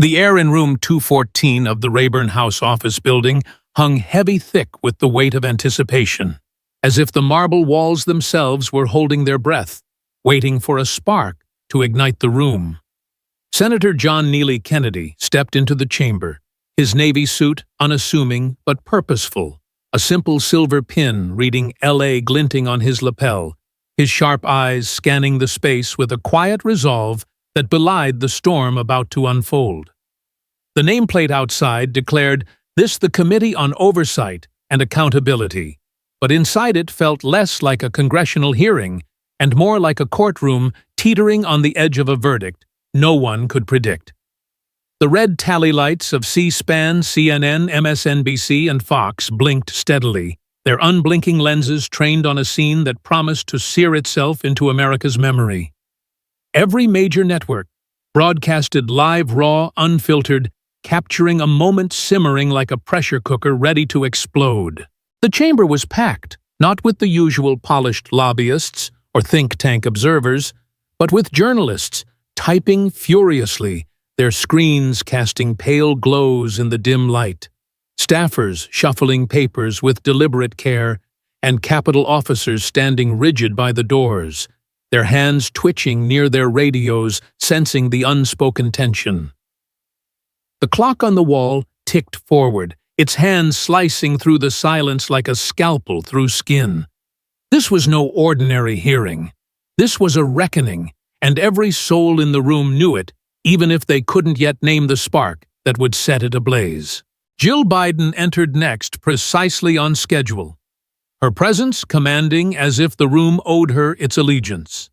The air in room 214 of the Rayburn House office building hung heavy thick with the weight of anticipation, as if the marble walls themselves were holding their breath, waiting for a spark to ignite the room. Senator John Neely Kennedy stepped into the chamber, his navy suit unassuming but purposeful, a simple silver pin reading LA glinting on his lapel, his sharp eyes scanning the space with a quiet resolve that belied the storm about to unfold. The nameplate outside declared, "This the Committee on Oversight and Accountability," but inside it felt less like a congressional hearing and more like a courtroom teetering on the edge of a verdict no one could predict. The red tally lights of C-SPAN, CNN, MSNBC, and Fox blinked steadily, their unblinking lenses trained on a scene that promised to sear itself into America's memory. Every major network broadcasted live, raw, unfiltered, capturing a moment simmering like a pressure cooker ready to explode. The chamber was packed, not with the usual polished lobbyists or think tank observers, but with journalists typing furiously, their screens casting pale glows in the dim light, staffers shuffling papers with deliberate care, and Capitol officers standing rigid by the doors, their hands twitching near their radios, sensing the unspoken tension. The clock on the wall ticked forward, its hands slicing through the silence like a scalpel through skin. This was no ordinary hearing. This was a reckoning, and every soul in the room knew it, even if they couldn't yet name the spark that would set it ablaze. Jill Biden entered next precisely on schedule, her presence commanding as if the room owed her its allegiance.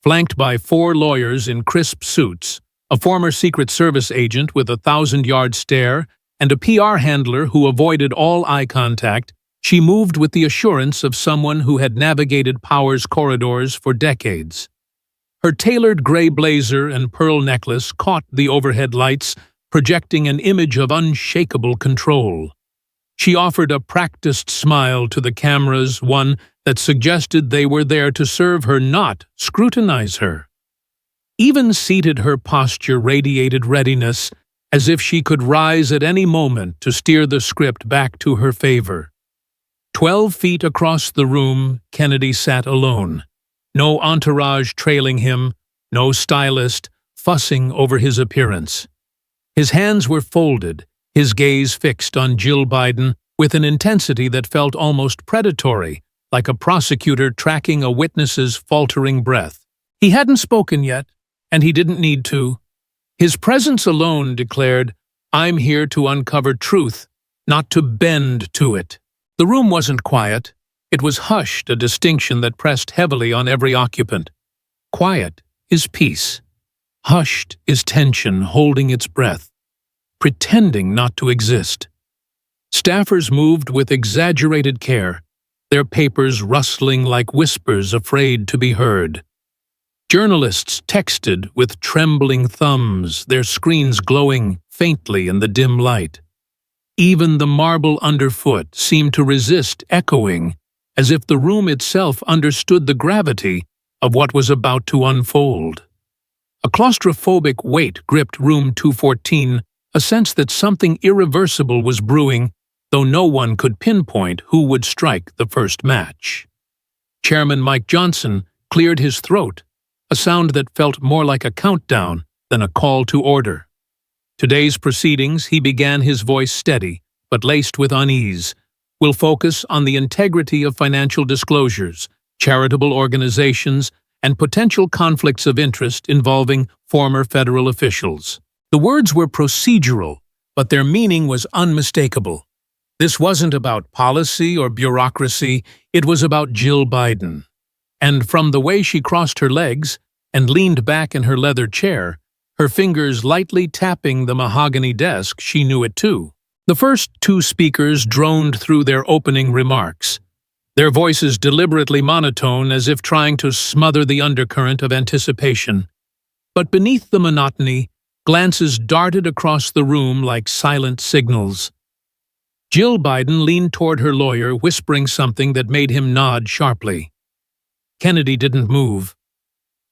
Flanked by 4 lawyers in crisp suits, a former Secret Service agent with a 1,000-yard stare, and a PR handler who avoided all eye contact, she moved with the assurance of someone who had navigated power's corridors for decades. Her tailored gray blazer and pearl necklace caught the overhead lights, projecting an image of unshakable control. She offered a practiced smile to the cameras, one that suggested they were there to serve her, not scrutinize her. Even seated, her posture radiated readiness, as if she could rise at any moment to steer the script back to her favor. 12 feet across the room, Kennedy sat alone. No entourage trailing him, no stylist fussing over his appearance. His hands were folded, his gaze fixed on Jill Biden with an intensity that felt almost predatory, like a prosecutor tracking a witness's faltering breath. He hadn't spoken yet, and he didn't need to. His presence alone declared, "I'm here to uncover truth, not to bend to it." The room wasn't quiet. It was hushed, a distinction that pressed heavily on every occupant. Quiet is peace. Hushed is tension holding its breath, pretending not to exist. Staffers moved with exaggerated care, their papers rustling like whispers afraid to be heard. Journalists texted with trembling thumbs, their screens glowing faintly in the dim light. Even the marble underfoot seemed to resist echoing, as if the room itself understood the gravity of what was about to unfold. A claustrophobic weight gripped room 214, a sense that something irreversible was brewing, though no one could pinpoint who would strike the first match. Chairman Mike Johnson cleared his throat, a sound that felt more like a countdown than a call to order. Today's proceedings, he began, his voice steady, but laced with unease, will focus on the integrity of financial disclosures, charitable organizations, and potential conflicts of interest involving former federal officials. The words were procedural, but their meaning was unmistakable. This wasn't about policy or bureaucracy, it was about Jill Biden. And from the way she crossed her legs and leaned back in her leather chair, her fingers lightly tapping the mahogany desk, she knew it too. The first 2 speakers droned through their opening remarks, their voices deliberately monotone as if trying to smother the undercurrent of anticipation. But beneath the monotony, glances darted across the room like silent signals. Jill Biden leaned toward her lawyer, whispering something that made him nod sharply. Kennedy didn't move.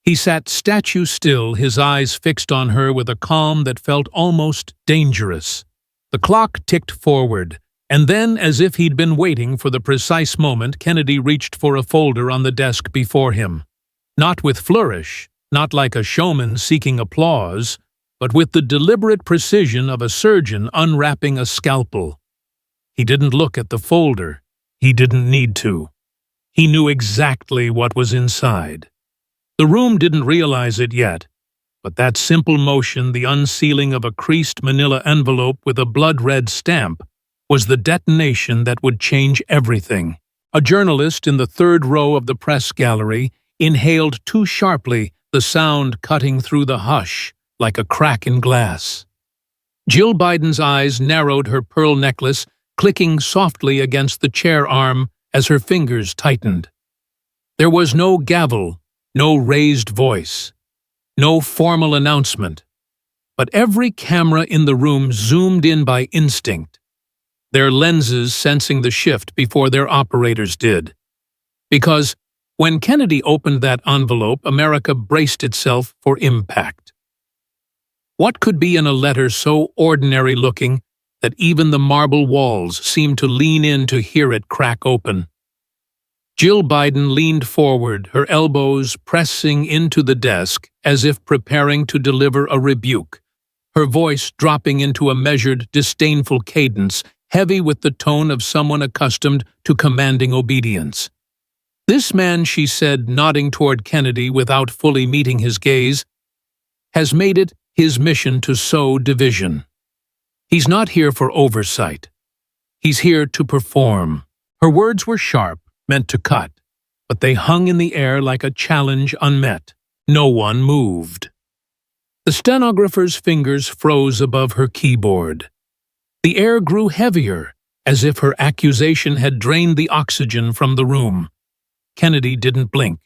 He sat statue still, his eyes fixed on her with a calm that felt almost dangerous. The clock ticked forward, and then, as if he'd been waiting for the precise moment, Kennedy reached for a folder on the desk before him. Not with flourish, not like a showman seeking applause, but with the deliberate precision of a surgeon unwrapping a scalpel. He didn't look at the folder. He didn't need to. He knew exactly what was inside. The room didn't realize it yet, but that simple motion, the unsealing of a creased manila envelope with a blood-red stamp, was the detonation that would change everything. A journalist in the third row of the press gallery inhaled too sharply, the sound cutting through the hush like a crack in glass. Jill Biden's eyes narrowed, her pearl necklace clicking softly against the chair arm as her fingers tightened. There was no gavel, no raised voice, no formal announcement, but every camera in the room zoomed in by instinct, their lenses sensing the shift before their operators did. Because when Kennedy opened that envelope, America braced itself for impact. What could be in a letter so ordinary-looking that even the marble walls seemed to lean in to hear it crack open? Jill Biden leaned forward, her elbows pressing into the desk as if preparing to deliver a rebuke, her voice dropping into a measured, disdainful cadence, heavy with the tone of someone accustomed to commanding obedience. "This man," she said, nodding toward Kennedy without fully meeting his gaze, "has made it his mission to sow division. He's not here for oversight. He's here to perform." Her words were sharp, meant to cut, but they hung in the air like a challenge unmet. No one moved. The stenographer's fingers froze above her keyboard. The air grew heavier, as if her accusation had drained the oxygen from the room. Kennedy didn't blink.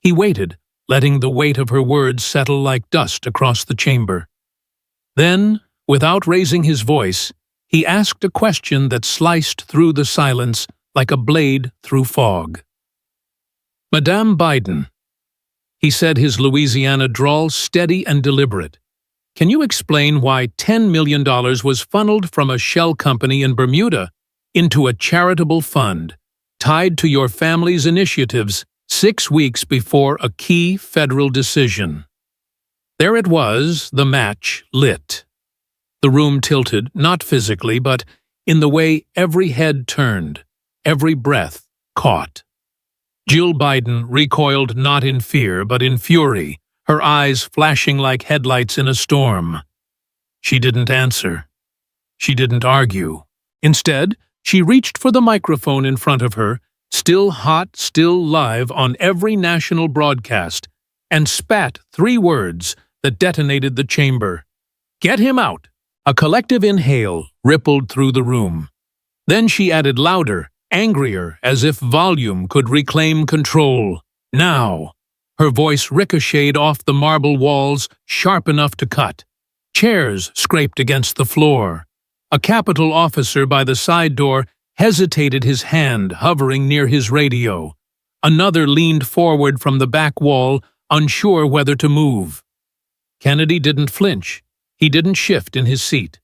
He waited, letting the weight of her words settle like dust across the chamber. Then, without raising his voice, he asked a question that sliced through the silence like a blade through fog. "Madame Biden," he said, his Louisiana drawl steady and deliberate, "can you explain why $10 million was funneled from a shell company in Bermuda into a charitable fund tied to your family's initiatives 6 weeks before a key federal decision?" There it was, the match lit. The room tilted, not physically, but in the way every head turned, every breath caught. Jill Biden recoiled not in fear, but in fury, her eyes flashing like headlights in a storm. She didn't answer. She didn't argue. Instead, she reached for the microphone in front of her, still hot, still live on every national broadcast, and spat 3 words that detonated the chamber. "Get him out!" A collective inhale rippled through the room. Then she added louder, angrier, as if volume could reclaim control. "Now!" Her voice ricocheted off the marble walls, sharp enough to cut. Chairs scraped against the floor. A Capitol officer by the side door hesitated, his hand hovering near his radio. Another leaned forward from the back wall, unsure whether to move. Kennedy didn't flinch. He didn't shift in his seat.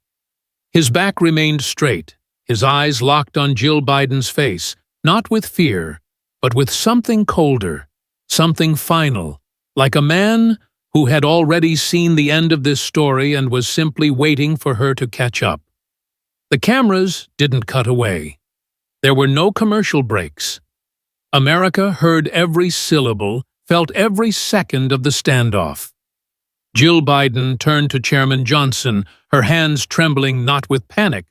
His back remained straight, his eyes locked on Jill Biden's face, not with fear, but with something colder, something final, like a man who had already seen the end of this story and was simply waiting for her to catch up. The cameras didn't cut away. There were no commercial breaks. America heard every syllable, felt every second of the standoff. Jill Biden turned to Chairman Johnson, her hands trembling not with panic,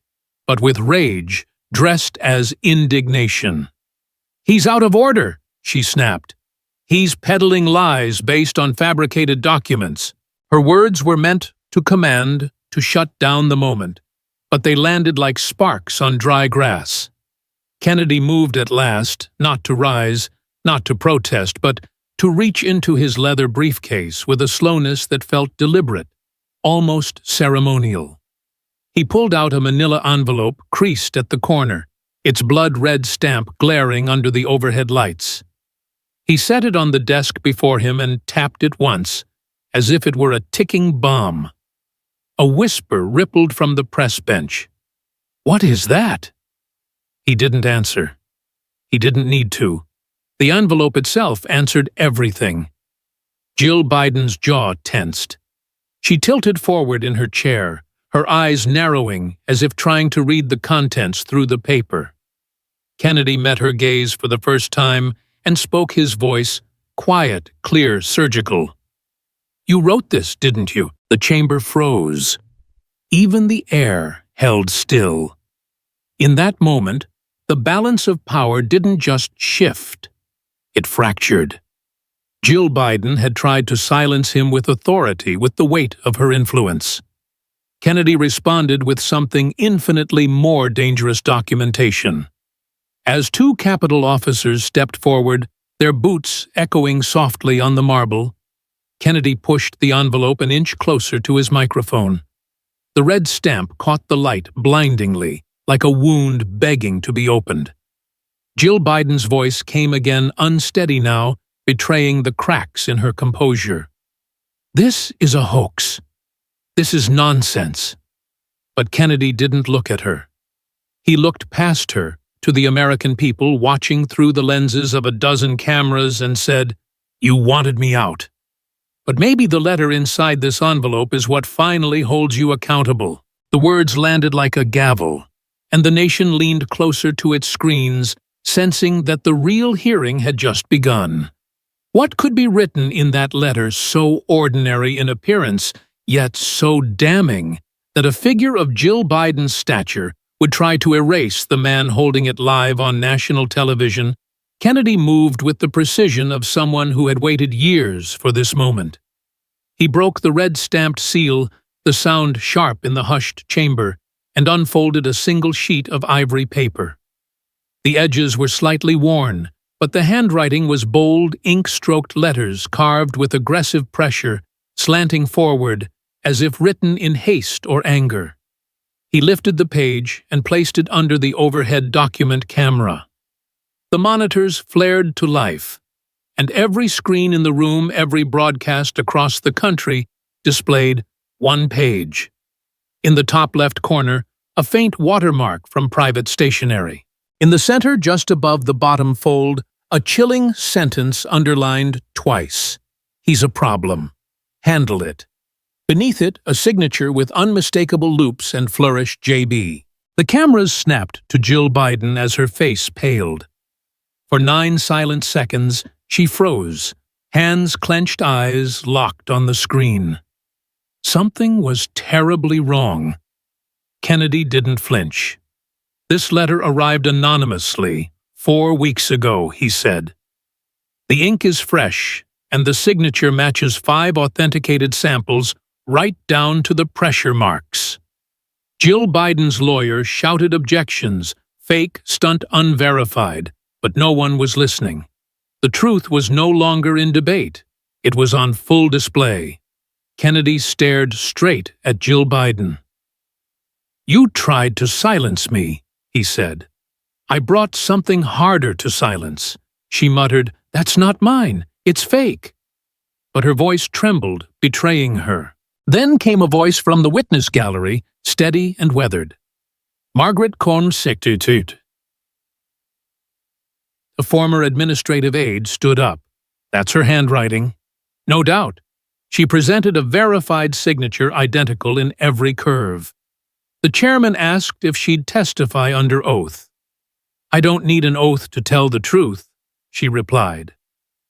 but with rage, dressed as indignation. "He's out of order," she snapped. "He's peddling lies based on fabricated documents." Her words were meant to command, to shut down the moment, but they landed like sparks on dry grass. Kennedy moved at last, not to rise, not to protest, but to reach into his leather briefcase with a slowness that felt deliberate, almost ceremonial. He pulled out a manila envelope creased at the corner, its blood-red stamp glaring under the overhead lights. He set it on the desk before him and tapped it once, as if it were a ticking bomb. A whisper rippled from the press bench. "What is that?" He didn't answer. He didn't need to. The envelope itself answered everything. Jill Biden's jaw tensed. She tilted forward in her chair, her eyes narrowing as if trying to read the contents through the paper. Kennedy met her gaze for the first time and spoke, his voice quiet, clear, surgical. "You wrote this, didn't you?" The chamber froze. Even the air held still. In that moment, the balance of power didn't just shift. It fractured. Jill Biden had tried to silence him with authority, with the weight of her influence. Kennedy responded with something infinitely more dangerous: documentation. As two Capitol officers stepped forward, their boots echoing softly on the marble, Kennedy pushed the envelope an inch closer to his microphone. The red stamp caught the light blindingly, like a wound begging to be opened. Jill Biden's voice came again, unsteady now, betraying the cracks in her composure. "This is a hoax. This is nonsense." But Kennedy didn't look at her. He looked past her, to the American people watching through the lenses of a dozen cameras, and said, "You wanted me out. But maybe the letter inside this envelope is what finally holds you accountable." The words landed like a gavel, and the nation leaned closer to its screens, sensing that the real hearing had just begun. What could be written in that letter, so ordinary in appearance, yet so damning, that a figure of Jill Biden's stature would try to erase the man holding it live on national television? Kennedy moved with the precision of someone who had waited years for this moment. He broke the red-stamped seal, the sound sharp in the hushed chamber, and unfolded a single sheet of ivory paper. The edges were slightly worn, but the handwriting was bold, ink-stroked letters carved with aggressive pressure, slanting forward, as if written in haste or anger. He lifted the page and placed it under the overhead document camera. The monitors flared to life, and every screen in the room, every broadcast across the country, displayed one page. In the top left corner, a faint watermark from private stationery. In the center, just above the bottom fold, a chilling sentence underlined twice. "He's a problem. Handle it." Beneath it, a signature with unmistakable loops and flourished JB. The cameras snapped to Jill Biden as her face paled. For 9 silent seconds, she froze, hands clenched, eyes locked on the screen. Something was terribly wrong. Kennedy didn't flinch. "This letter arrived anonymously 4 weeks ago," he said. "The ink is fresh, and the signature matches 5 authenticated samples right down to the pressure marks." Jill Biden's lawyer shouted objections, fake, stunt, unverified, but no one was listening. The truth was no longer in debate. It was on full display. Kennedy stared straight at Jill Biden. "You tried to silence me," he said. "I brought something harder to silence." She muttered, "That's not mine. It's fake." But her voice trembled, betraying her. Then came a voice from the witness gallery, steady and weathered. "Margaret Constitute." The former administrative aide stood up. "That's her handwriting." "No doubt." She presented a verified signature identical in every curve. The chairman asked if she'd testify under oath. "I don't need an oath to tell the truth," she replied.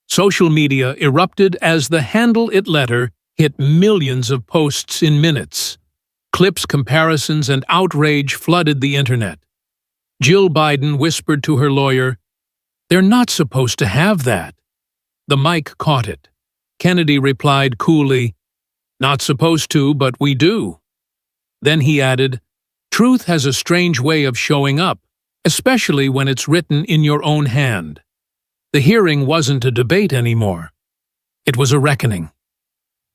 Social media erupted as the "Handle It" letter hit millions of posts in minutes. Clips, comparisons, and outrage flooded the internet. Jill Biden whispered to her lawyer, "They're not supposed to have that." The mic caught it. Kennedy replied coolly, "Not supposed to, but we do." Then he added, "Truth has a strange way of showing up, especially when it's written in your own hand." The hearing wasn't a debate anymore. It was a reckoning.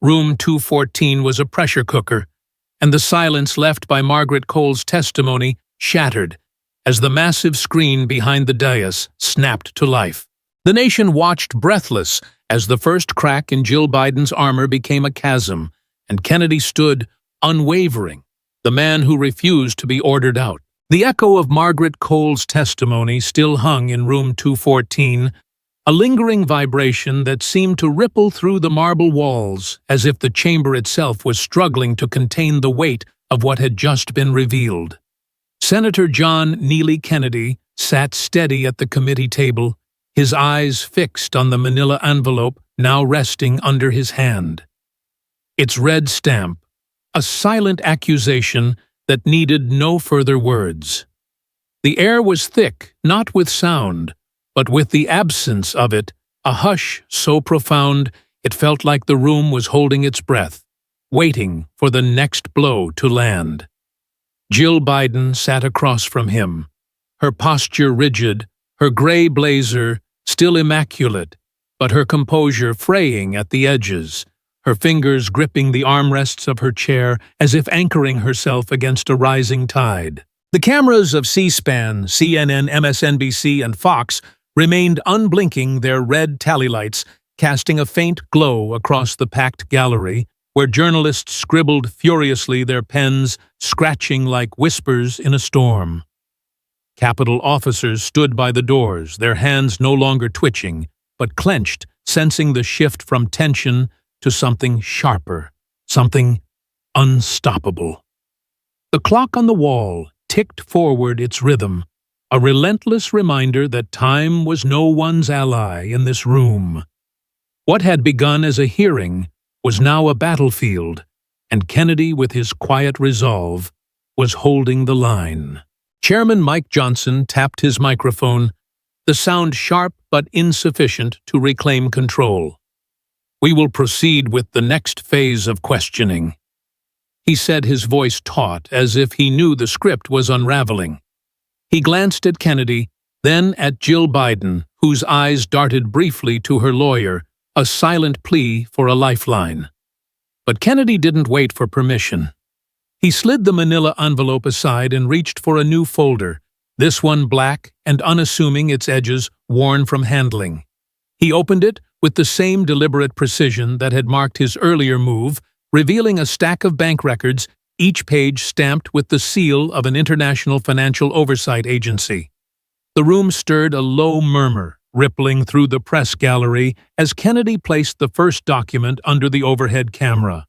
Room 214 was a pressure cooker, and the silence left by Margaret Cole's testimony shattered as the massive screen behind the dais snapped to life. The nation watched breathless as the first crack in Jill Biden's armor became a chasm, and Kennedy stood, unwavering, the man who refused to be ordered out. The echo of Margaret Cole's testimony still hung in room 214, a lingering vibration that seemed to ripple through the marble walls, as if the chamber itself was struggling to contain the weight of what had just been revealed. Senator John Neely Kennedy sat steady at the committee table, his eyes fixed on the manila envelope now resting under his hand. Its red stamp, a silent accusation that needed no further words. The air was thick, not with sound, but with the absence of it, a hush so profound it felt like the room was holding its breath, waiting for the next blow to land. Jill Biden sat across from him, her posture rigid, her gray blazer still immaculate, but her composure fraying at the edges, her fingers gripping the armrests of her chair as if anchoring herself against a rising tide. The cameras of C-SPAN, CNN, MSNBC, and Fox remained unblinking, their red tally lights casting a faint glow across the packed gallery, where journalists scribbled furiously, their pens scratching like whispers in a storm. Capitol officers stood by the doors, their hands no longer twitching, but clenched, sensing the shift from tension to something sharper, something unstoppable. The clock on the wall ticked forward its rhythm, a relentless reminder that time was no one's ally in this room. What had begun as a hearing was now a battlefield, and Kennedy, with his quiet resolve, was holding the line. Chairman Mike Johnson tapped his microphone, the sound sharp but insufficient to reclaim control. "We will proceed with the next phase of questioning," he said, his voice taut, as if he knew the script was unraveling. He glanced at Kennedy, then at Jill Biden, whose eyes darted briefly to her lawyer, a silent plea for a lifeline. But Kennedy didn't wait for permission. He slid the manila envelope aside and reached for a new folder, this one black and unassuming, its edges worn from handling. He opened it with the same deliberate precision that had marked his earlier move, revealing a stack of bank records, each page stamped with the seal of an international financial oversight agency. The room stirred a low murmur, rippling through the press gallery as Kennedy placed the first document under the overhead camera.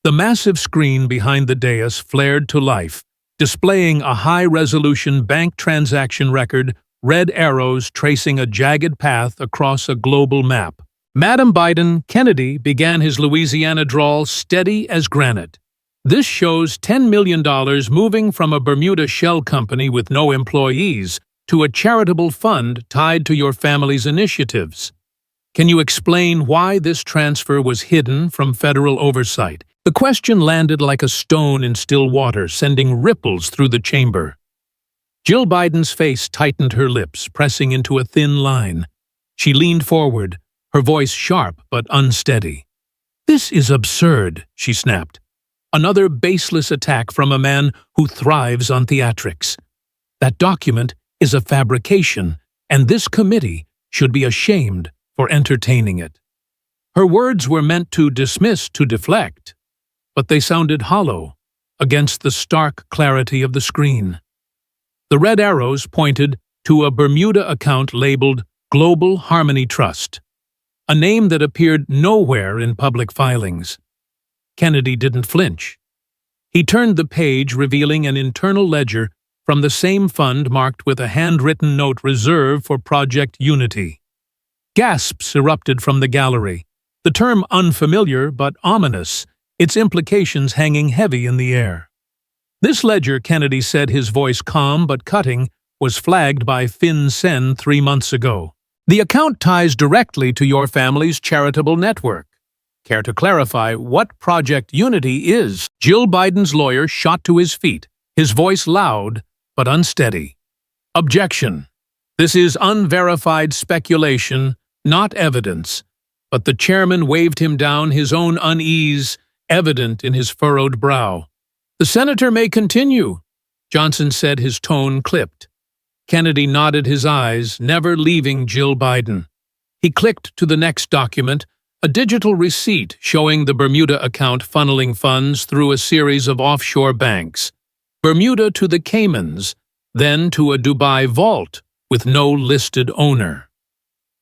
The massive screen behind the dais flared to life, displaying a high-resolution bank transaction record, red arrows tracing a jagged path across a global map. "Madam Biden," Kennedy began his Louisiana drawl, steady as granite. "This shows $10 million moving from a Bermuda shell company with no employees to a charitable fund tied to your family's initiatives. Can you explain why this transfer was hidden from federal oversight?" The question landed like a stone in still water, sending ripples through the chamber. Jill Biden's face tightened, her lips pressing into a thin line. She leaned forward, her voice sharp but unsteady. "This is absurd," she snapped. "Another baseless attack from a man who thrives on theatrics. That document is a fabrication, and this committee should be ashamed for entertaining it." Her words were meant to dismiss, to deflect, but they sounded hollow against the stark clarity of the screen. The red arrows pointed to a Bermuda account labeled Global Harmony Trust, a name that appeared nowhere in public filings. Kennedy didn't flinch. He turned the page, revealing an internal ledger from the same fund marked with a handwritten note reserved for Project Unity. Gasps erupted from the gallery, the term unfamiliar but ominous, its implications hanging heavy in the air. "This ledger," Kennedy said, his voice calm but cutting, "was flagged by FinCEN 3 months ago. The account ties directly to your family's charitable network. Care to clarify what Project Unity is?" Jill Biden's lawyer shot to his feet, his voice loud but unsteady. "Objection. This is unverified speculation, not evidence." But the chairman waved him down, his own unease evident in his furrowed brow. "The senator may continue," Johnson said, his tone clipped. Kennedy nodded his eyes, never leaving Jill Biden. He clicked to the next document, a digital receipt showing the Bermuda account funneling funds through a series of offshore banks. Bermuda to the Caymans, then to a Dubai vault with no listed owner.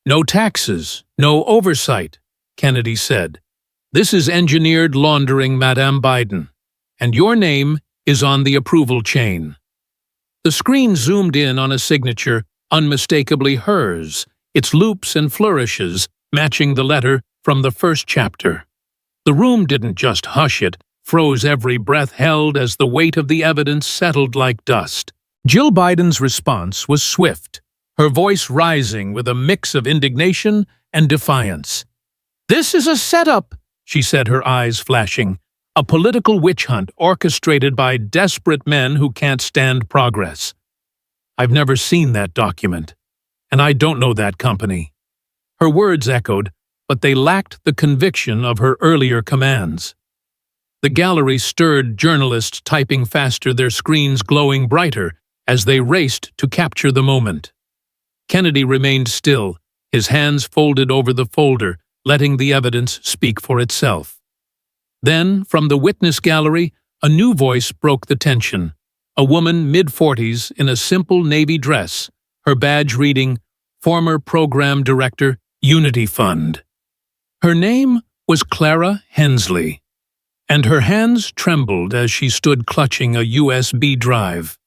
No taxes, no oversight, Kennedy said. This is engineered laundering, Madame Biden, and your name is on the approval chain. The screen zoomed in on a signature, unmistakably hers, its loops and flourishes matching the letter from the first chapter. The room didn't just hush, it froze every breath held as the weight of the evidence settled like dust. Jill Biden's response was swift, her voice rising with a mix of indignation and defiance. "This is a setup," she said, her eyes flashing. "A political witch hunt orchestrated by desperate men who can't stand progress. I've never seen that document, and I don't know that company." Her words echoed, but they lacked the conviction of her earlier commands. The gallery stirred journalists typing faster, their screens glowing brighter as they raced to capture the moment. Kennedy remained still, his hands folded over the folder, letting the evidence speak for itself. Then, from the witness gallery, a new voice broke the tension. A woman mid-40s in a simple navy dress, her badge reading, "Former Program Director, Unity Fund." Her name was Clara Hensley, and her hands trembled as she stood clutching a USB drive.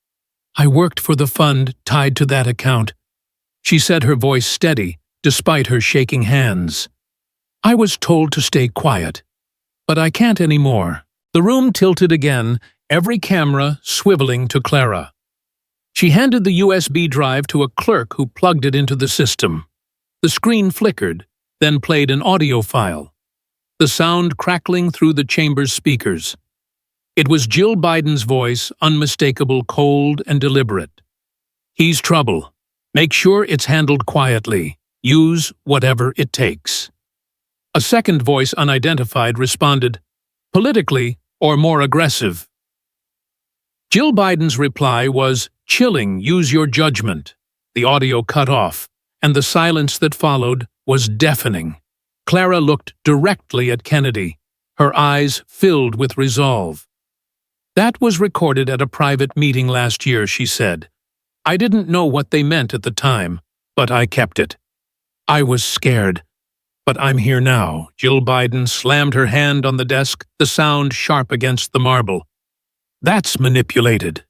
"I worked for the fund tied to that account," she said, her voice steady, despite her shaking hands. "I was told to stay quiet, but I can't anymore." The room tilted again, every camera swiveling to Clara. She handed the USB drive to a clerk who plugged it into the system. The screen flickered, then played an audio file, the sound crackling through the chamber's speakers. It was Jill Biden's voice, unmistakable, cold, and deliberate. "He's trouble. Make sure it's handled quietly. Use whatever it takes." A second voice, unidentified, responded, "Politically or more aggressive." Jill Biden's reply was, "Chilling, use your judgment." The audio cut off, and the silence that followed was deafening. Clara looked directly at Kennedy, her eyes filled with resolve. "That was recorded at a private meeting last year," she said. "I didn't know what they meant at the time, but I kept it. I was scared. But I'm here now." Jill Biden slammed her hand on the desk, the sound sharp against the marble. "That's manipulated."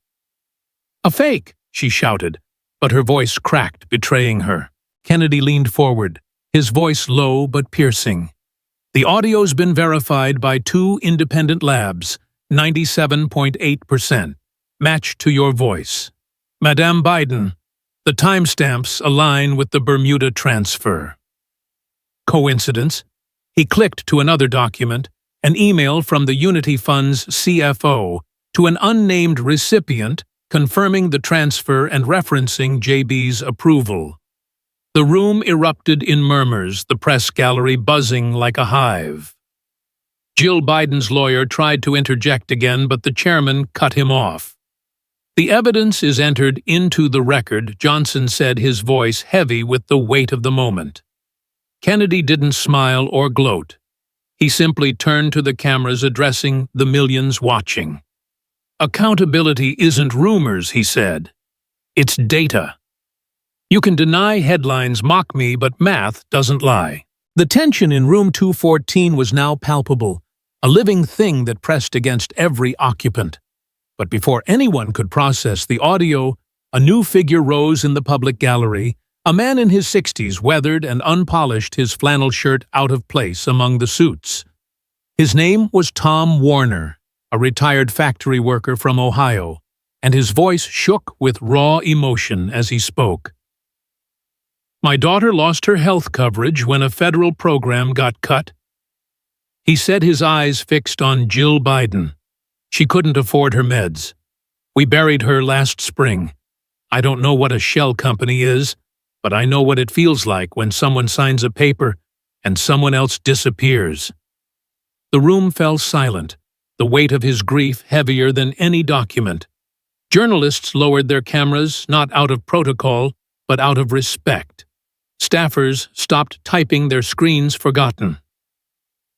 "A fake," she shouted, but her voice cracked, betraying her. Kennedy leaned forward, his voice low but piercing. "The audio's been verified by 2 independent labs, 97.8%, matched to your voice. Madame Biden, the timestamps align with the Bermuda transfer." Coincidence? He clicked to another document, an email from the Unity Fund's CFO to an unnamed recipient confirming the transfer and referencing JB's approval. The room erupted in murmurs, the press gallery buzzing like a hive. Jill Biden's lawyer tried to interject again, but the chairman cut him off. "The evidence is entered into the record," Johnson said, his voice heavy with the weight of the moment. Kennedy didn't smile or gloat. He simply turned to the cameras, addressing the millions watching. "Accountability isn't rumors," he said. "It's data. You can deny headlines, mock me, but math doesn't lie." The tension in room 214 was now palpable, a living thing that pressed against every occupant. But before anyone could process the audio, a new figure rose in the public gallery, a man in his 60s, weathered and unpolished, his flannel shirt out of place among the suits. His name was Tom Warner, a retired factory worker from Ohio, and his voice shook with raw emotion as he spoke. "My daughter lost her health coverage when a federal program got cut." He said, his eyes fixed on Jill Biden. "She couldn't afford her meds. We buried her last spring. I don't know what a shell company is, but I know what it feels like when someone signs a paper and someone else disappears." The room fell silent, the weight of his grief heavier than any document. Journalists lowered their cameras, not out of protocol, but out of respect. Staffers stopped typing, their screens forgotten.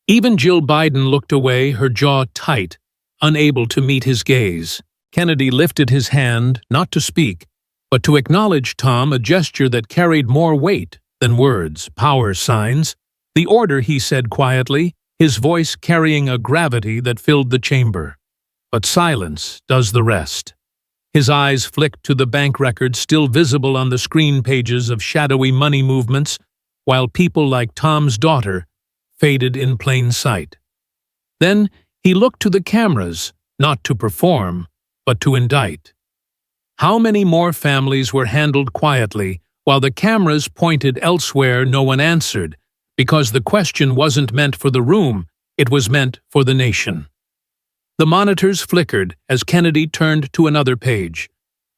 Even Jill Biden looked away, her jaw tight, unable to meet his gaze. Kennedy lifted his hand, not to speak, but to acknowledge Tom, a gesture that carried more weight than words, power signs. "The order," he said quietly, his voice carrying a gravity that filled the chamber. But silence does the rest. His eyes flicked to the bank records still visible on the screen pages of shadowy money movements, while people like Tom's daughter faded in plain sight. Then he looked to the cameras, not to perform, but to indict. How many more families were handled quietly, while the cameras pointed elsewhere? No one answered, because the question wasn't meant for the room, it was meant for the nation. The monitors flickered as Kennedy turned to another page.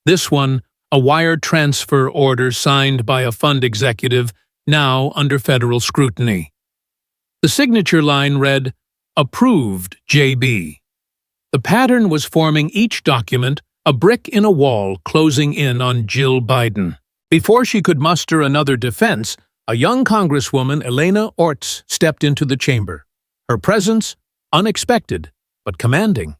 This one, a wire transfer order signed by a fund executive, now under federal scrutiny. The signature line read, "Approved, JB." The pattern was forming each document, a brick in a wall closing in on Jill Biden. Before she could muster another defense, a young Congresswoman, Elena Orts, stepped into the chamber. Her presence, unexpected, but commanding.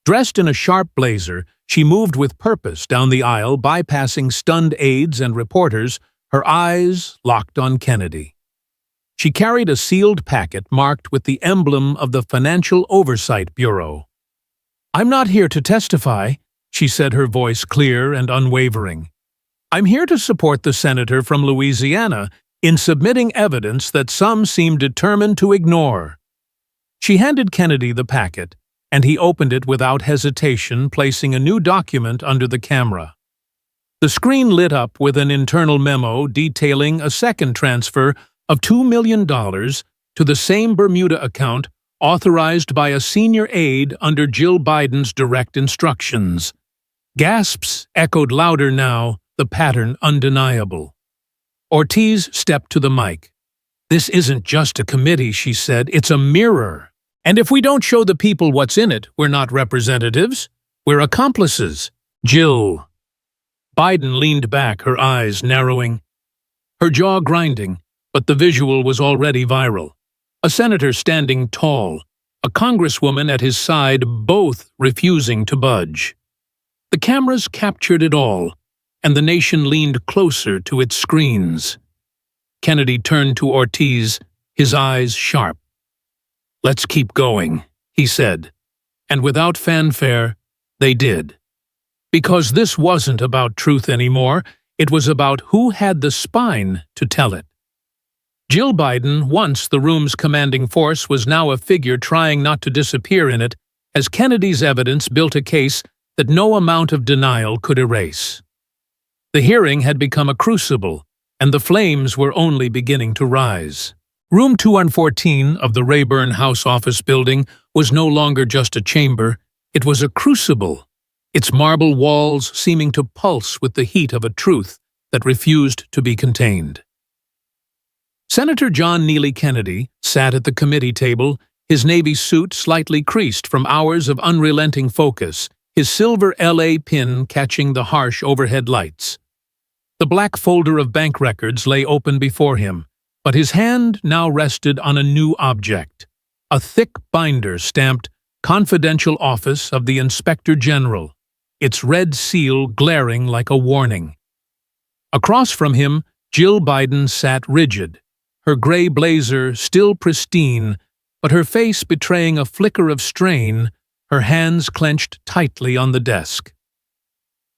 Dressed in a sharp blazer, she moved with purpose down the aisle, bypassing stunned aides and reporters, her eyes locked on Kennedy. She carried a sealed packet marked with the emblem of the Financial Oversight Bureau. "I'm not here to testify," she said, her voice clear and unwavering. "I'm here to support the senator from Louisiana in submitting evidence that some seem determined to ignore." She handed Kennedy the packet, and he opened it without hesitation, placing a new document under the camera. The screen lit up with an internal memo detailing a second transfer of $2 million to the same Bermuda account authorized by a senior aide under Jill Biden's direct instructions. Gasps echoed louder now, the pattern undeniable. Ortiz stepped to the mic. "This isn't just a committee," she said, "it's a mirror. And if we don't show the people what's in it, we're not representatives, we're accomplices." "Jill." Biden leaned back, her eyes narrowing, her jaw grinding, but the visual was already viral. A senator standing tall, a congresswoman at his side, both refusing to budge. The cameras captured it all, and the nation leaned closer to its screens. Kennedy turned to Ortiz, his eyes sharp. "Let's keep going," he said. And without fanfare, they did. Because this wasn't about truth anymore, it was about who had the spine to tell it. Jill Biden, once the room's commanding force, was now a figure trying not to disappear in it, as Kennedy's evidence built a case that no amount of denial could erase. The hearing had become a crucible, and the flames were only beginning to rise. Room 214 of the Rayburn House Office Building was no longer just a chamber, it was a crucible, its marble walls seeming to pulse with the heat of a truth that refused to be contained. Senator John Neely Kennedy sat at the committee table, his navy suit slightly creased from hours of unrelenting focus, his silver LA pin catching the harsh overhead lights. The black folder of bank records lay open before him, but his hand now rested on a new object, a thick binder stamped "Confidential Office of the Inspector General," its red seal glaring like a warning. Across from him, Jill Biden sat rigid, her gray blazer still pristine, but her face betraying a flicker of strain, her hands clenched tightly on the desk.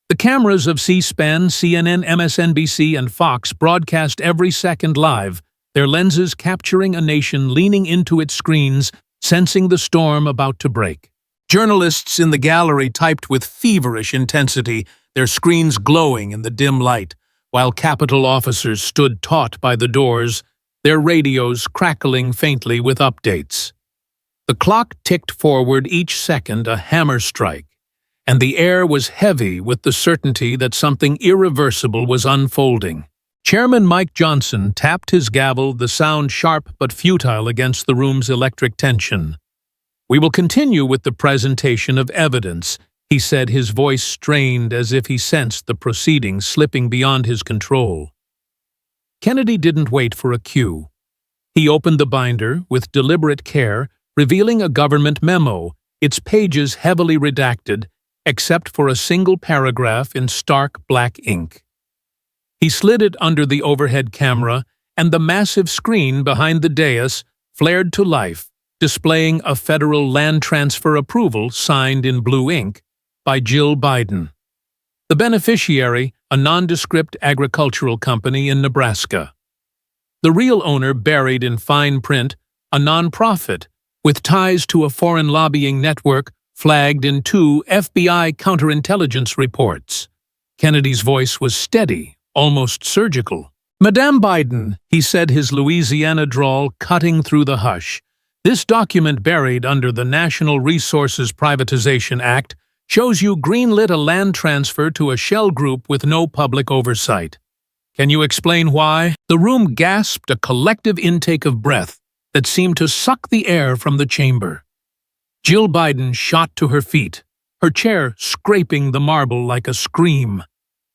The cameras of C-SPAN, CNN, MSNBC, and Fox broadcast every second live, their lenses capturing a nation leaning into its screens, sensing the storm about to break. Journalists in the gallery typed with feverish intensity, their screens glowing in the dim light, while Capitol officers stood taut by the doors, their radios crackling faintly with updates. The clock ticked forward each second, a hammer strike, and the air was heavy with the certainty that something irreversible was unfolding. Chairman Mike Johnson tapped his gavel, the sound sharp but futile against the room's electric tension. "We will continue with the presentation of evidence," he said, his voice strained as if he sensed the proceedings slipping beyond his control. Kennedy didn't wait for a cue. He opened the binder with deliberate care, revealing a government memo, its pages heavily redacted, except for a single paragraph in stark black ink. He slid it under the overhead camera, and the massive screen behind the dais flared to life, displaying a federal land transfer approval signed in blue ink by Jill Biden. The beneficiary, a nondescript agricultural company in Nebraska. The real owner buried in fine print, a nonprofit with ties to a foreign lobbying network flagged in 2 FBI counterintelligence reports. Kennedy's voice was steady, almost surgical. "Madame Biden," he said, his Louisiana drawl cutting through the hush, "this document buried under the National Resources Privatization Act shows you greenlit a land transfer to a shell group with no public oversight. Can you explain why?" The room gasped a collective intake of breath that seemed to suck the air from the chamber. Jill Biden shot to her feet, her chair scraping the marble like a scream.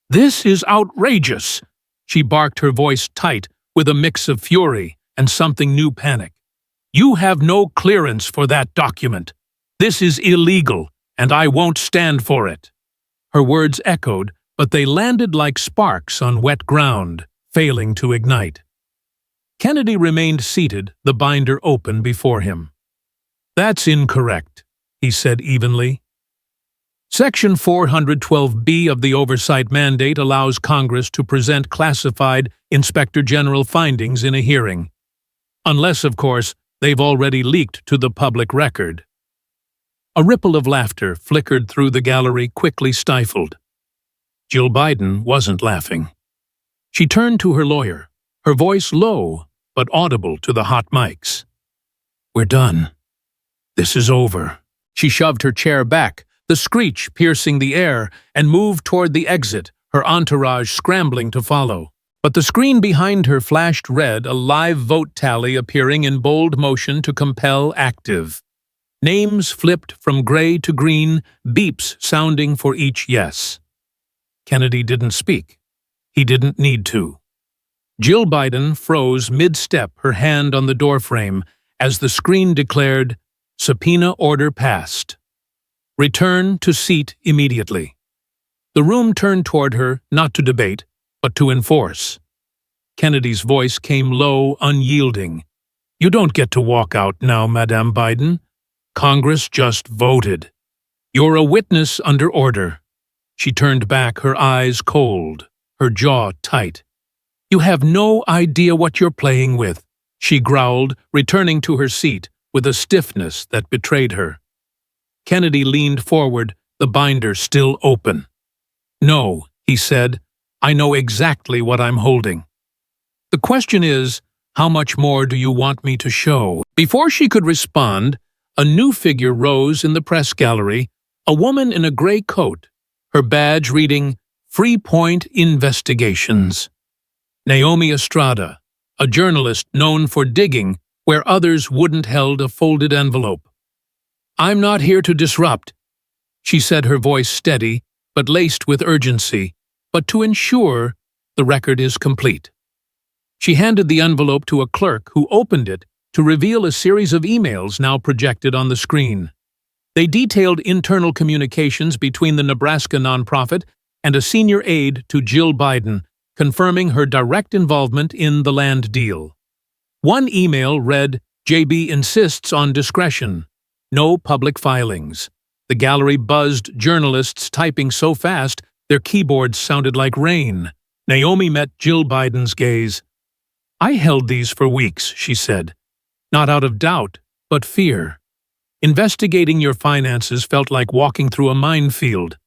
"This is outrageous!" She barked, her voice tight with a mix of fury and something new panic. "You have no clearance for that document. This is illegal, and I won't stand for it." Her words echoed, but they landed like sparks on wet ground, failing to ignite. Kennedy remained seated, the binder open before him. "That's incorrect," he said evenly. Section 412B of the Oversight Mandate allows Congress to present classified Inspector General findings in a hearing. Unless, of course, they've already leaked to the public record. A ripple of laughter flickered through the gallery, quickly stifled. Jill Biden wasn't laughing. She turned to her lawyer, her voice low but audible to the hot mics. "We're done. This is over." She shoved her chair back, the screech piercing the air, and moved toward the exit, her entourage scrambling to follow. But the screen behind her flashed red, a live vote tally appearing in bold motion to compel active. Names flipped from gray to green, beeps sounding for each yes. Kennedy didn't speak. He didn't need to. Jill Biden froze mid-step, her hand on the doorframe, as the screen declared, "Subpoena order passed. Return to seat immediately." The room turned toward her, not to debate, but to enforce. Kennedy's voice came low, unyielding. "You don't get to walk out now, Madame Biden. Congress just voted. You're a witness under order." She turned back, her eyes cold, her jaw tight. "You have no idea what you're playing with," she growled, returning to her seat with a stiffness that betrayed her. Kennedy leaned forward, the binder still open. "No," he said, "I know exactly what I'm holding. The question is, how much more do you want me to show?" Before she could respond, a new figure rose in the press gallery, a woman in a gray coat, her badge reading, "Free Point Investigations." Naomi Estrada, a journalist known for digging where others wouldn't held a folded envelope. "I'm not here to disrupt," she said, her voice steady but laced with urgency, "but to ensure the record is complete." She handed the envelope to a clerk who opened it to reveal a series of emails now projected on the screen. They detailed internal communications between the Nebraska nonprofit and a senior aide to Jill Biden, confirming her direct involvement in the land deal. One email read, "JB insists on discretion. No public filings." The gallery buzzed, journalists typing so fast their keyboards sounded like rain. Naomi met Jill Biden's gaze. "I held these for weeks," she said. "Not out of doubt, but fear. Investigating your finances felt like walking through a minefield.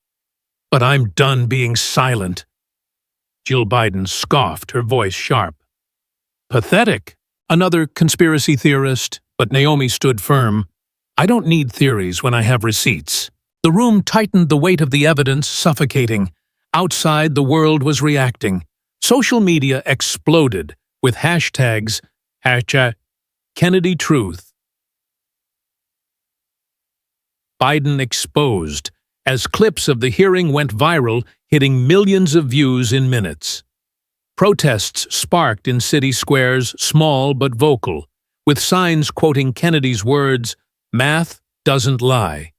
But I'm done being silent." Jill Biden scoffed, her voice sharp. "Pathetic." Another conspiracy theorist, but Naomi stood firm. "I don't need theories when I have receipts." The room tightened, the weight of the evidence suffocating. Outside, the world was reacting. Social media exploded with hashtags, #KennedyTruth, Biden exposed, as clips of the hearing went viral, hitting millions of views in minutes. Protests sparked in city squares, small but vocal, with signs quoting Kennedy's words, "Math doesn't lie."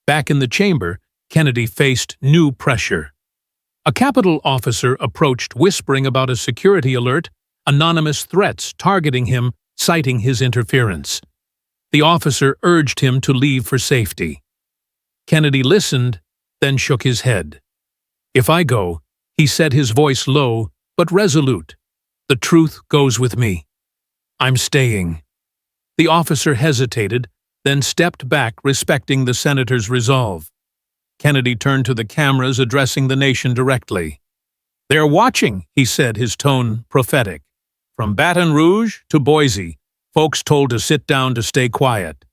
Back in the chamber, Kennedy faced new pressure. A Capitol officer approached whispering about a security alert, anonymous threats targeting him, citing his interference. The officer urged him to leave for safety. Kennedy listened, then shook his head. "If I go," he said, his voice low but resolute, "the truth goes with me. I'm staying." The officer hesitated, then stepped back, respecting the senator's resolve. Kennedy turned to the cameras, addressing the nation directly. "They're watching," he said, his tone prophetic. "From Baton Rouge to Boise, folks told to sit down to stay quiet.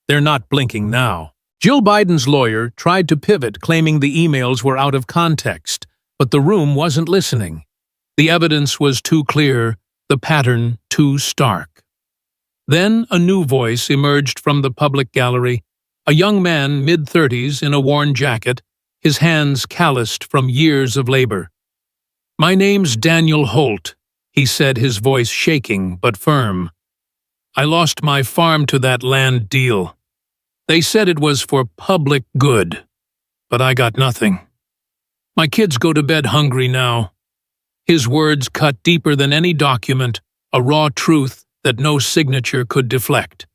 They're not blinking now." Jill Biden's lawyer tried to pivot, claiming the emails were out of context, but the room wasn't listening. The evidence was too clear, the pattern too stark. Then a new voice emerged from the public gallery, a young man mid-30s in a worn jacket, his hands calloused from years of labor. "My name's Daniel Holt," he said, his voice shaking but firm. "I lost my farm to that land deal. They said it was for public good, but I got nothing. My kids go to bed hungry now." His words cut deeper than any document, a raw truth that no signature could deflect.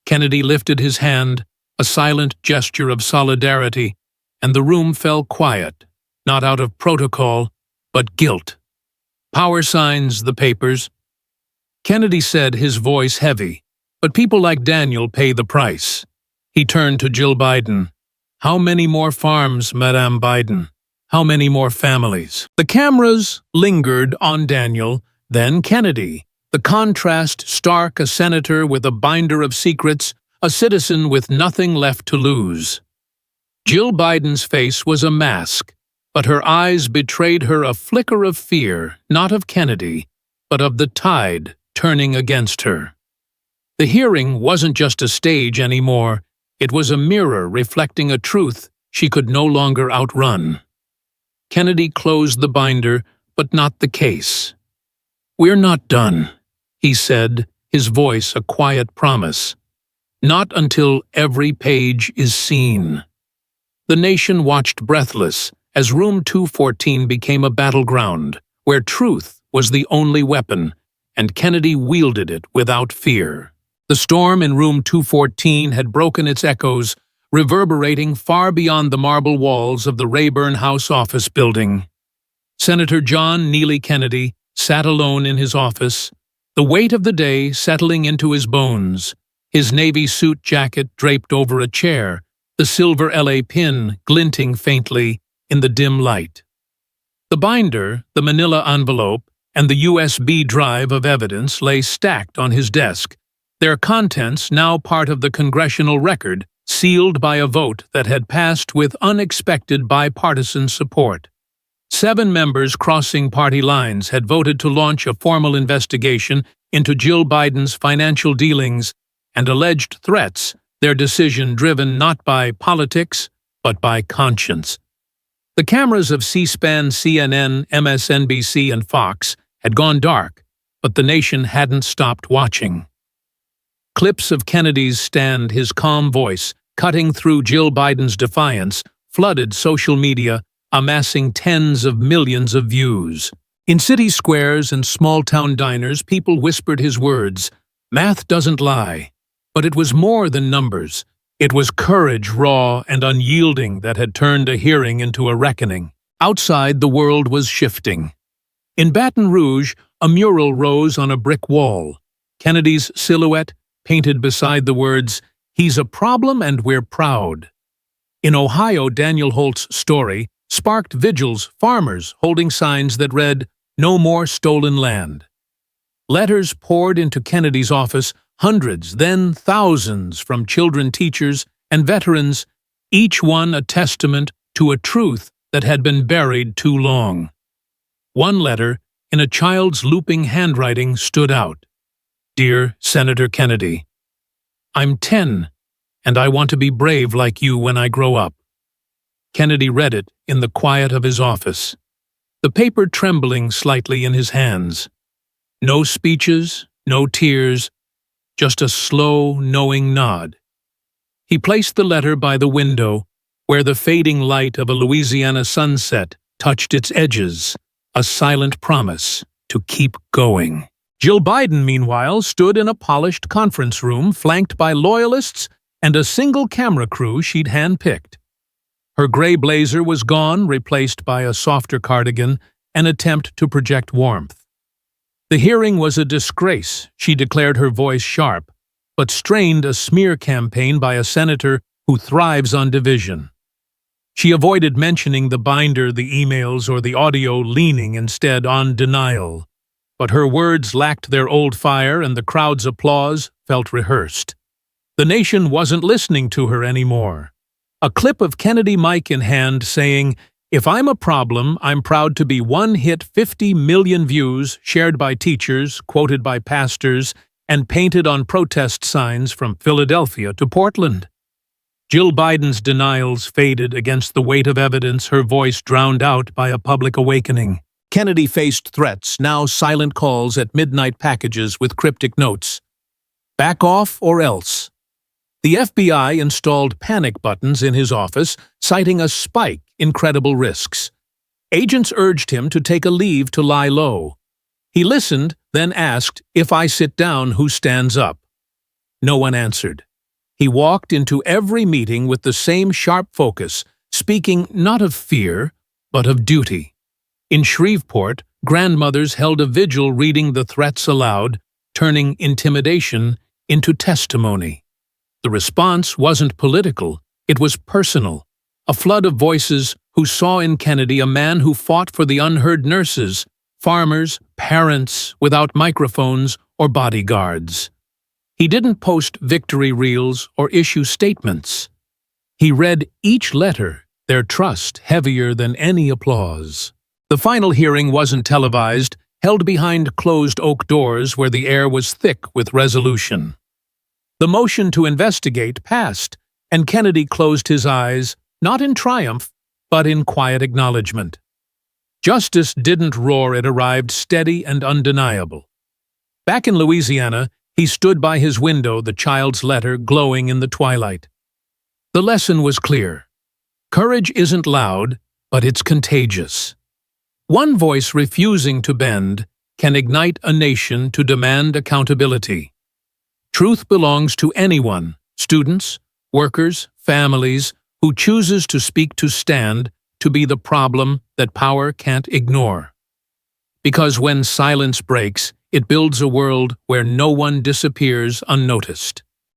Kennedy lifted his hand, a silent gesture of solidarity, and the room fell quiet, not out of protocol, but guilt. "Power signs the papers," Kennedy said, his voice heavy, "but people like Daniel pay the price." He turned to Jill Biden. "How many more farms, Madame Biden? How many more families?" The cameras lingered on Daniel, then Kennedy. The contrast stark, a senator with a binder of secrets, a citizen with nothing left to lose. Jill Biden's face was a mask, but her eyes betrayed her a flicker of fear, not of Kennedy, but of the tide turning against her. The hearing wasn't just a stage anymore, it was a mirror reflecting a truth she could no longer outrun. Kennedy closed the binder, but not the case. "We're not done," he said, his voice a quiet promise. "Not until every page is seen." The nation watched breathless as Room 214 became a battleground, where truth was the only weapon, and Kennedy wielded it without fear. The storm in Room 214 had broken its echoes, reverberating far beyond the marble walls of the Rayburn House office building. Senator John Neely Kennedy sat alone in his office, the weight of the day settling into his bones, his navy suit jacket draped over a chair, the silver LA pin glinting faintly in the dim light. The binder, the manila envelope, and the USB drive of evidence lay stacked on his desk, their contents now part of the congressional record, sealed by a vote that had passed with unexpected bipartisan support. 7 members crossing party lines had voted to launch a formal investigation into Jill Biden's financial dealings and alleged threats, their decision driven not by politics, but by conscience. The cameras of C-SPAN, CNN, MSNBC, and Fox had gone dark, but the nation hadn't stopped watching. Clips of Kennedy's stand, his calm voice, cutting through Jill Biden's defiance, flooded social media, amassing tens of millions of views. In city squares and small-town diners, people whispered his words, "Math doesn't lie." But it was more than numbers. It was courage, raw and unyielding, that had turned a hearing into a reckoning. Outside, the world was shifting. In Baton Rouge, a mural rose on a brick wall. Kennedy's silhouette, painted beside the words, "He's a problem and we're proud." In Ohio, Daniel Holt's story sparked vigils, farmers holding signs that read, "No more stolen land." Letters poured into Kennedy's office, hundreds, then thousands, from children, teachers, and veterans, each one a testament to a truth that had been buried too long. One letter, in a child's looping handwriting, stood out. "Dear Senator Kennedy, I'm 10, and I want to be brave like you when I grow up." Kennedy read it in the quiet of his office. the paper trembling slightly in his hands. No speeches, no tears, just a slow, knowing nod. He placed the letter by the window, where the fading light of a Louisiana sunset touched its edges, a silent promise to keep going. Jill Biden, meanwhile, stood in a polished conference room flanked by loyalists and a single camera crew she'd handpicked. Her gray blazer was gone, replaced by a softer cardigan, an attempt to project warmth. The hearing was a disgrace, she declared, her voice sharp, but strained a smear campaign by a senator who thrives on division. She avoided mentioning the binder, the emails, or the audio, leaning instead on denial. But her words lacked their old fire, and the crowd's applause felt rehearsed. The nation wasn't listening to her anymore. A clip of Kennedy, mic in hand, saying, "If I'm a problem, I'm proud to be one hit, 50 million views, shared by teachers, quoted by pastors, and painted on protest signs from Philadelphia to Portland." Jill Biden's denials faded against the weight of evidence, her voice drowned out by a public awakening. Kennedy faced threats, now silent calls at midnight packages with cryptic notes. Back off or else. The FBI installed panic buttons in his office, citing a spike in credible risks. Agents urged him to take a leave to lie low. He listened, then asked, "If I sit down, who stands up?" No one answered. He walked into every meeting with the same sharp focus, speaking not of fear, but of duty. In Shreveport, grandmothers held a vigil reading the threats aloud, turning intimidation into testimony. The response wasn't political, it was personal. A flood of voices who saw in Kennedy a man who fought for the unheard, nurses, farmers, parents without microphones or bodyguards. He didn't post victory reels or issue statements. He read each letter, their trust heavier than any applause. The final hearing wasn't televised, held behind closed oak doors where the air was thick with resolution. The motion to investigate passed, and Kennedy closed his eyes, not in triumph, but in quiet acknowledgement. Justice didn't roar, it arrived steady and undeniable. Back in Louisiana, he stood by his window, the child's letter glowing in the twilight. The lesson was clear. Courage isn't loud, but it's contagious. One voice refusing to bend can ignite a nation to demand accountability. Truth belongs to anyone, students, workers, families, who chooses to speak, to stand, to be the problem that power can't ignore. Because when silence breaks, it builds a world where no one disappears unnoticed.